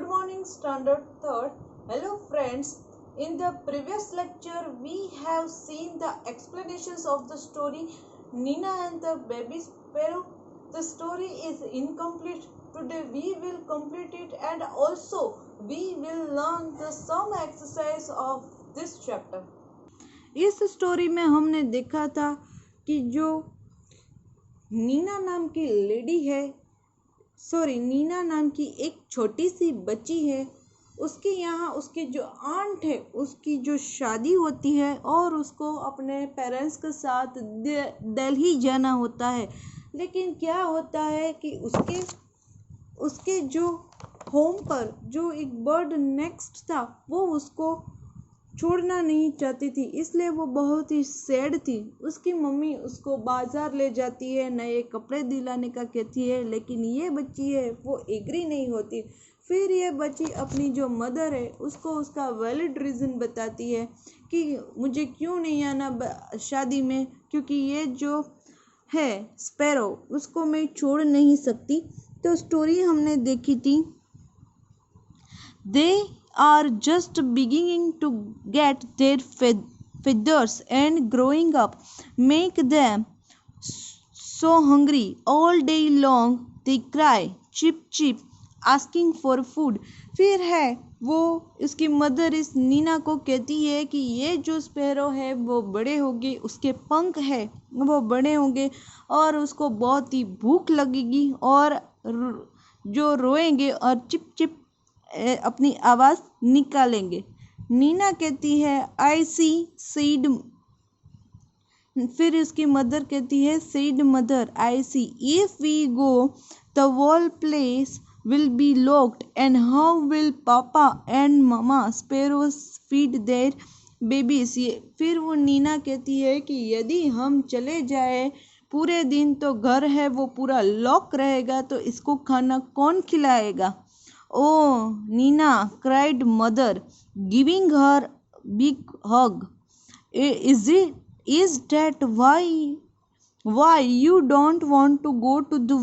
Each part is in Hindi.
Good morning, Standard Third. Hello, friends. In the previous lecture, we have seen the explanations of the story Nina and the Baby Sparrow. The story is incomplete. Today, we will complete it and also we will learn the sum exercise of this chapter. इस स्टोरी में हमने देखा था कि जो नीना नाम की लेडी है, नीना नाम की एक छोटी सी बच्ची है, उसके यहाँ उसके जो आंट है उसकी जो शादी होती है और उसको अपने पेरेंट्स के साथ दिल्ली जाना होता है। लेकिन क्या होता है कि उसके जो होम पर जो एक बर्ड नेस्ट था वो उसको छोड़ना नहीं चाहती थी, इसलिए वो बहुत ही सैड थी। उसकी मम्मी उसको बाजार ले जाती है, नए कपड़े दिलाने का कहती है, लेकिन ये बच्ची है वो एग्री नहीं होती। फिर ये बच्ची अपनी जो मदर है उसको उसका वैलिड रीज़न बताती है कि मुझे क्यों नहीं आना शादी में, क्योंकि ये जो है स्पैरो उसको मैं छोड़ नहीं सकती। तो स्टोरी हमने देखी थी। They are just beginning to get their feathers, and growing up make them so hungry. All day long they cry, chip chip, asking for food. फिर है वो इसकी मदर इस नीना को कहती है कि ये जो स्पैरो है वो बड़े होंगे, उसके पंख है वो बड़े होंगे और उसको बहुत ही भूख लगेगी और जो रोएंगे और चिप चिप अपनी आवाज़ निकालेंगे। नीना कहती है आई सी सीड। फिर इसकी मदर कहती है said mother I see if we go the whole place will be locked and how will papa and mama sparrows feed their babies. फिर वो नीना कहती है कि यदि हम चले जाए पूरे दिन तो घर है वो पूरा लॉक रहेगा, तो इसको खाना कौन खिलाएगा। Oh, Nina, cried mother, giving her big hug. Is that why you don't want to go to the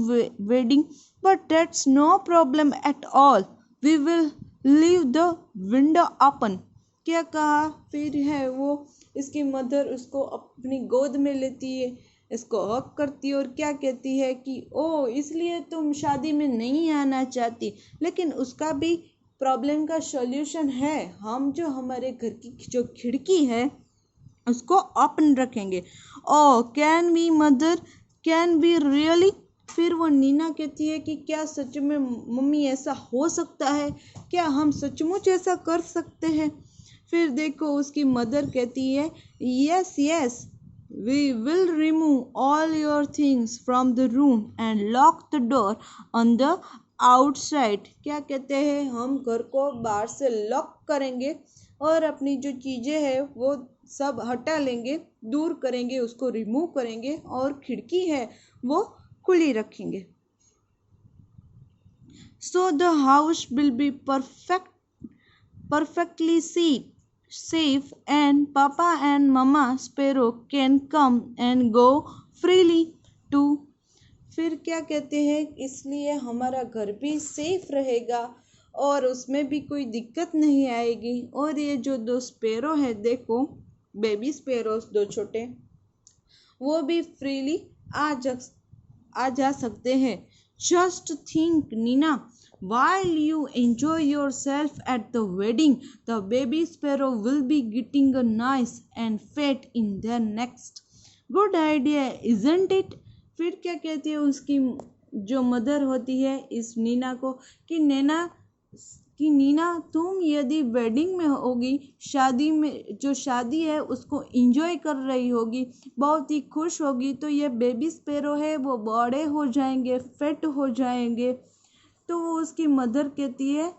wedding? But that's no problem at all. We will leave the window open. क्या कहा। फिर है वो इसकी मदर उसको अपनी गोद में लेती है, इसको हक करती है और क्या कहती है कि ओ इसलिए तुम शादी में नहीं आना चाहती, लेकिन उसका भी प्रॉब्लम का सॉल्यूशन है। हम जो हमारे घर की जो खिड़की है उसको ओपन रखेंगे। Oh can we mother, can we really. फिर वो नीना कहती है कि क्या सच में मम्मी ऐसा हो सकता है, क्या हम सचमुच ऐसा कर सकते हैं। फिर देखो उसकी मदर कहती है yes yes We will remove all your things from the room and lock the door on the outside. क्या कहते हैं, हम घर को बाहर से लॉक करेंगे और अपनी जो चीज़ें हैं वो सब हटा लेंगे, दूर करेंगे, उसको रिमूव करेंगे और खिड़की है वो खुली रखेंगे। So the house will be perfectly safe and Papa and Mama Sparrow can come and go freely too. फिर क्या कहते हैं, इसलिए हमारा घर भी सेफ रहेगा और उसमें भी कोई दिक्कत नहीं आएगी। और ये जो दो स्पैरो है, देखो बेबी स्पैरोस दो छोटे, वो भी फ्रीली आ जा सकते हैं। Just think Nina, while you enjoy yourself at the wedding, the baby sparrow will be getting a nice and fat in their nest. Good idea, isn't it? फिर क्या कहती है उसकी जो मदर होती है इस नीना को कि नीना तुम यदि वेडिंग में होगी, शादी में जो शादी है उसको एंजॉय कर रही होगी, बहुत ही खुश होगी, तो ये बेबी स्पैरो है वो बड़े हो जाएंगे, फेट हो जाएंगे। तो वो उसकी मदर कहती है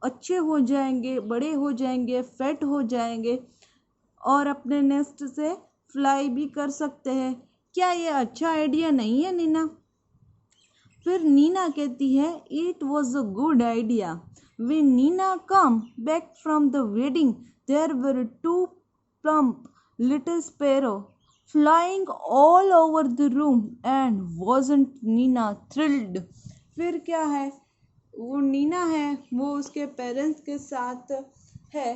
अच्छे हो जाएंगे, बड़े हो जाएंगे, फेट हो जाएंगे और अपने नेस्ट से फ्लाई भी कर सकते हैं। क्या ये अच्छा आइडिया नहीं है नीना। फिर नीना कहती है it was a good idea. When Nina came back from the wedding, there were two plump little sparrows flying all over the room, and wasn't Nina thrilled? फिर क्या है, वो नीना है वो उसके पेरेंट्स के साथ है,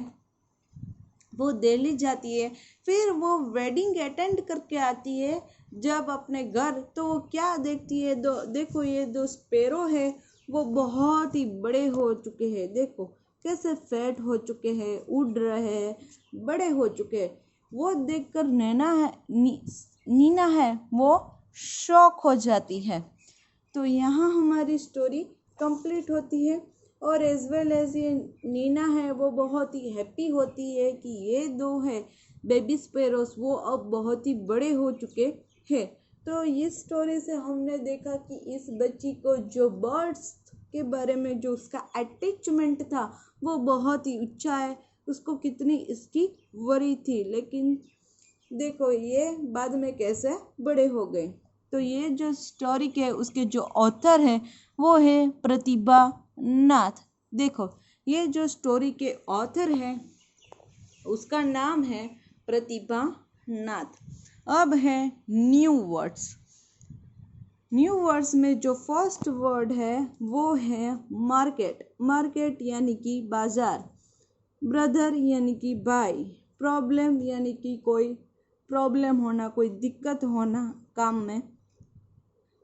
वो दिल्ली जाती है, फिर वो वेडिंग अटेंड करके आती है। जब अपने घर तो वो क्या देखती है, देखो ये दो स्पैरो है वो बहुत ही बड़े हो चुके हैं, देखो कैसे फैट हो चुके हैं, उड़ रहे हैं, बड़े हो चुके हैं। वो देखकर नीना है वो शॉक हो जाती है। तो यहाँ हमारी स्टोरी कंप्लीट होती है और एज वेल एज ये नीना है वो बहुत ही हैप्पी होती है कि ये दो है बेबी स्पैरोस वो अब बहुत ही बड़े हो चुके हैं। तो इस स्टोरी से हमने देखा कि इस बच्ची को जो बर्ड्स के बारे में जो उसका अटैचमेंट था वो बहुत ही ऊंचा है, उसको कितनी इसकी वरी थी, लेकिन देखो ये बाद में कैसे बड़े हो गए। तो ये जो स्टोरी के उसके जो ऑथर है वो है प्रतिभा नाथ। देखो ये जो स्टोरी के ऑथर है उसका नाम है प्रतिभा नाथ। अब है न्यू वर्ड्स। न्यू वर्ड्स में जो फर्स्ट वर्ड है वो है मार्केट। मार्केट यानी कि बाजार, ब्रदर यानी कि भाई, प्रॉब्लम यानी कि कोई प्रॉब्लम होना, कोई दिक्कत होना काम में,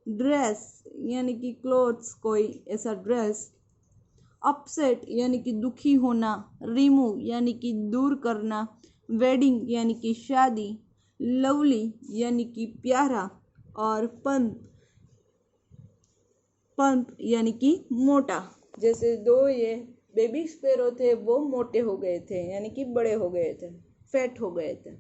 ड्रेस यानी कि क्लोथ्स, कोई ऐसा ड्रेस, अपसेट यानी कि दुखी होना, रिमूव यानी कि दूर करना, वेडिंग यानी कि शादी, लवली यानी कि प्यारा, और पंप यानी कि मोटा। जैसे दो ये बेबी स्पैरो थे वो मोटे हो गए थे यानी कि बड़े हो गए थे, फैट हो गए थे।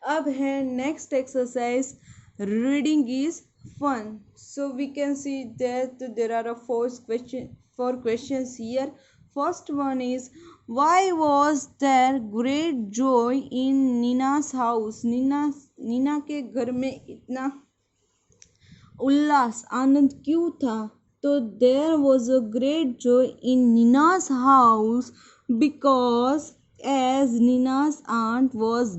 अब है next exercise, reading is fun. So we can see that there are four questions here. First one is, why was there great joy in Nina's house? Nina के घर में इतना उल्लास आनंद क्यों था? तो there was a great joy in Nina's house because as Nina's aunt was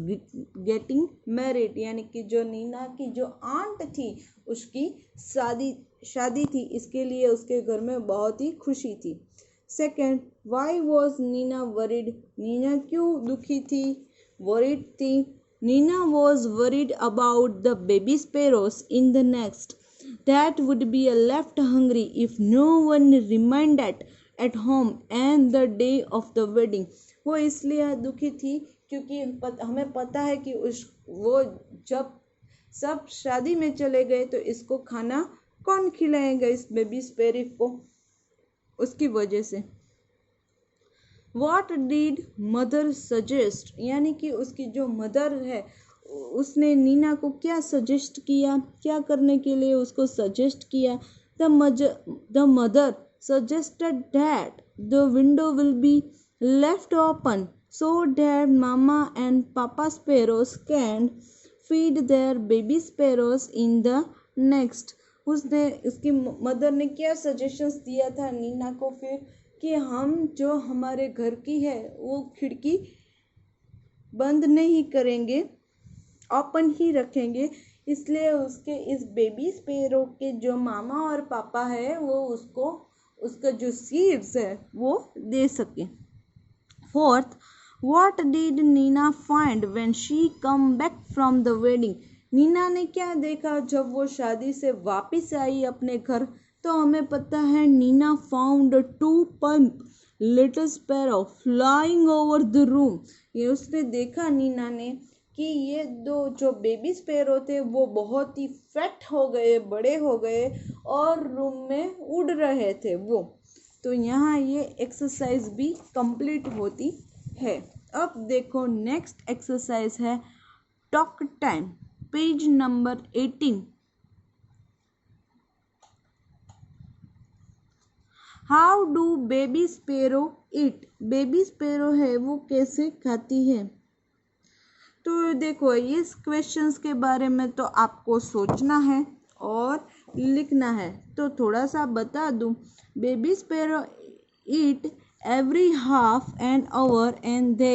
getting married, यानी कि जो नीना की जो आंट थी उसकी शादी थी, इसके लिए उसके घर में बहुत ही खुशी थी। Second, why was Nina worried? Nina क्यों दुखी थी, वरीड थी? Nina was worried about the baby sparrows in the nest that would be left hungry if no one remained at home and the day of the wedding. वो इसलिए दुखी थी क्योंकि हमें पता है कि वो जब सब शादी में चले गए तो इसको खाना कौन खिलाएगा इस बेबी स्पैरो को, उसकी वजह से। What did mother suggest? यानी कि उसकी जो मदर है उसने नीना को क्या सजेस्ट किया, क्या करने के लिए उसको सजेस्ट किया? The mother suggested that the window will be left open so that mama and papa sparrows can feed their baby sparrows in the next. उसकी मदर ने क्या सजेशंस दिया था नीना को फिर कि हम जो हमारे घर की है वो खिड़की बंद नहीं करेंगे, ओपन ही रखेंगे, इसलिए उसके इस बेबी स्पैरो के जो मामा और पापा है वो उसका जो सीड्स है वो दे सके। Fourth, what did Nina find when she come back from the wedding? Nina ने क्या देखा जब वो शादी से वापस आई अपने घर? तो हमें पता है Nina found 2 plump little sparrow flying over the room. ये उसने देखा नीना ने कि ये दो जो बेबी स्पैरो थे वो बहुत ही फैट हो गए, बड़े हो गए और रूम में उड़ रहे थे वो। तो यहाँ ये एक्सरसाइज भी कंप्लीट होती है। अब देखो नेक्स्ट एक्सरसाइज है talk time, page number 18। How do baby sparrow eat? Baby sparrow है वो कैसे खाती है? तो देखो इस क्वेश्चंस के बारे में तो आपको सोचना है और लिखना है। तो थोड़ा सा बता दूं, baby sparrow eat every half an hour and they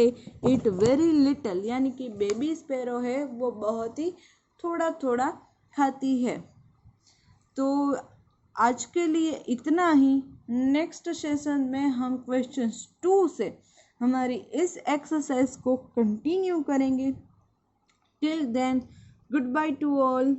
eat very little, यानी कि बेबी स्पैरो है वो बहुत ही थोड़ा खाती है। तो आज के लिए इतना ही। नेक्स्ट सेशन में हम क्वेश्चंस 2 से हमारी इस एक्सरसाइज को कंटिन्यू करेंगे। Till then, good bye to all.